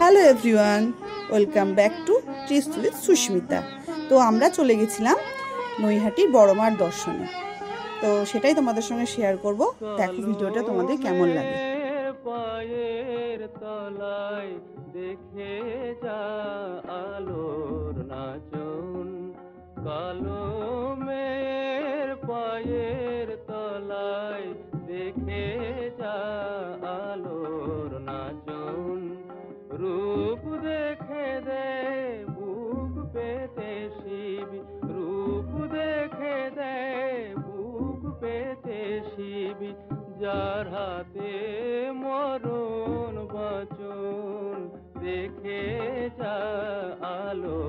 Hello everyone, welcome back to tryst with Susmita. তো আমরা চলে গেছিলাম নৈহাটির বড়মার দর্শনে। তো সেটাই তোমাদের সঙ্গে শেয়ার করব। দেখো ভিডিওটা তোমাদের কেমন লাগে। পায়ের তলায় দেখে যা আলোর নাচন, কালো মেয়ের পায়ের তলায় দেখে যা আলোর নাচন। রূপ দেখে দে বুক পেতে শিব, রূপ দেখে দে বুক পেতে শিব, যার হাতে মরণ বচন দেখে যা আলো